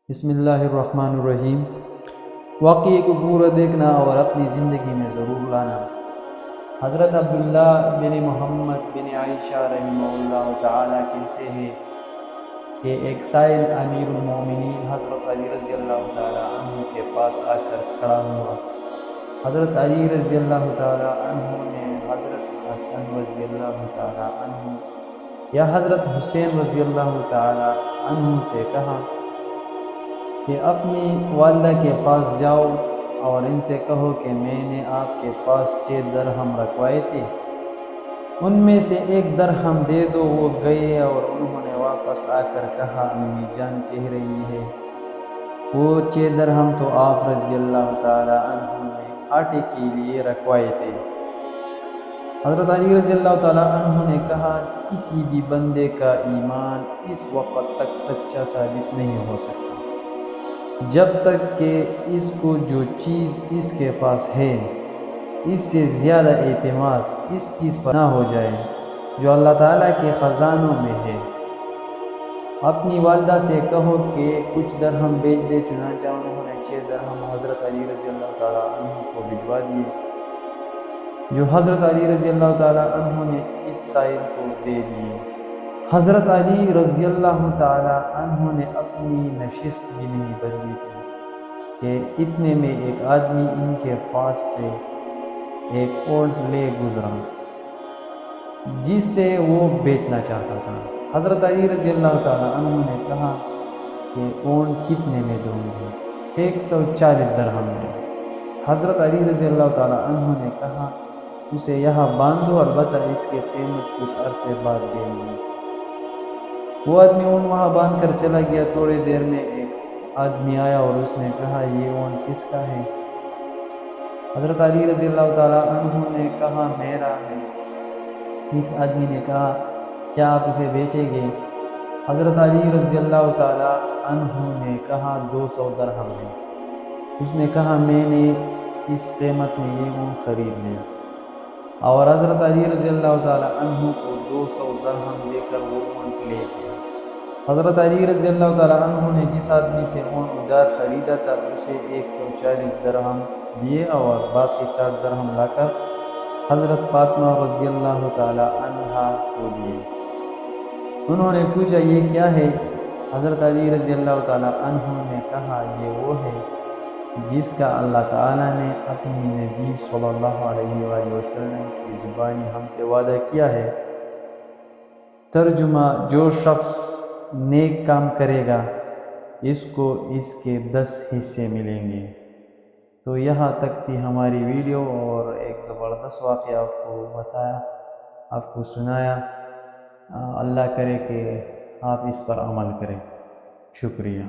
بسم اللہ الرحمن الرحیم۔ واقعی کو پورا دیکھنا اور اپنی زندگی میں ضرور لانا۔ حضرت عبداللہ بن محمد بن عائشہ رحمہ اللہ تعالیٰ کہتے ہیں کہ ایک سائل امیر المومنین حضرت علی رضی اللہ تعالیٰ عنہ کے پاس آ کر کھڑا ہوا۔ حضرت علی رضی اللہ تعالیٰ عنہ نے حضرت حسن رضی اللہ تعالیٰ عنہ یا حضرت حسین رضی اللہ تعالیٰ عنہ سے کہا کہ اپنی والدہ کے پاس جاؤ اور ان سے کہو کہ میں نے آپ کے پاس 6 درہم رکھوائے تھے، ان میں سے 1 درہم دے دو۔ وہ گئے اور انہوں نے واپس آ کر کہا امی جان کہہ رہی ہے وہ 6 درہم تو آپ رضی اللہ تعالی عنہ نے آٹے کے لیے رکھوائے تھے۔ حضرت علی رضی اللہ تعالی عنہ نے کہا کسی بھی بندے کا ایمان اس وقت تک سچا ثابت نہیں ہو سکتا جب تک کہ اس کو جو چیز اس کے پاس ہے اس سے زیادہ اعتماد اس چیز پر نہ ہو جائے جو اللہ تعالیٰ کے خزانوں میں ہے۔ اپنی والدہ سے کہو کہ کچھ درہم بھیج دے۔ چنانچہ انہوں نے 6 درہم حضرت علی رضی اللہ تعالیٰ عنہ کو بھجوا دیے، جو حضرت علی رضی اللہ تعالیٰ عنہ نے اس سائل کو دے دیے۔ حضرت علی رضی اللہ تعالیٰ عنہ نے اپنی نشست بھی نہیں بدلی تھی کہ اتنے میں ایک آدمی ان کے پاس سے ایک اونٹ لے گزرا جس سے وہ بیچنا چاہتا تھا۔ حضرت علی رضی اللہ تعالیٰ عنہ نے کہا کہ اونٹ کتنے میں دوں گے؟ 140 درہم میں۔ حضرت علی رضی اللہ تعالیٰ عنہ نے کہا اسے یہاں باندھو، البتہ اس کی قیمت کچھ عرصے بعد دیں گے۔ وہ آدمی اونٹ وہاں باندھ کر چلا گیا۔ تھوڑی دیر میں ایک آدمی آیا اور اس نے کہا یہ اونٹ کس کا ہے؟ حضرت علی رضی اللہ تعالیٰ عنہ نے کہا میرا ہے۔ اس آدمی نے کہا کیا آپ اسے بیچیں گے؟ حضرت علی رضی اللہ تعالیٰ عنہ نے کہا 200 درہم ہے۔ اس نے کہا میں نے اس قیمت میں یہ اونٹ خرید لیا، اور حضرت علی رضی اللہ تعالیٰ عنہ کو 200 درہم دے کر وہ اونٹ لے گیا۔ حضرت علی رضی اللہ تعالیٰ عنہ نے جس آدمی سے اونٹ ادھار خریدا تھا اسے 140 درہم دیے اور باقی 60 درہم لا کر حضرت فاطمہ رضی اللہ تعالیٰ عنہا کو دیے۔ انہوں نے پوچھا یہ کیا ہے؟ حضرت علی رضی اللہ تعالیٰ عنہ نے کہا یہ وہ ہے جس کا اللہ تعالیٰ نے اپنی نبی صلی اللہ علیہ وآلہ وسلم کی زبانی ہم سے وعدہ کیا ہے۔ ترجمہ: جو شخص نیک کام کرے گا اس کو اس کے 10 حصے ملیں گے۔ تو یہاں تک تھی ہماری ویڈیو، اور ایک زبردست واقعہ آپ کو بتایا، آپ کو سنایا۔ اللہ کرے کہ آپ اس پر عمل کریں۔ شکریہ۔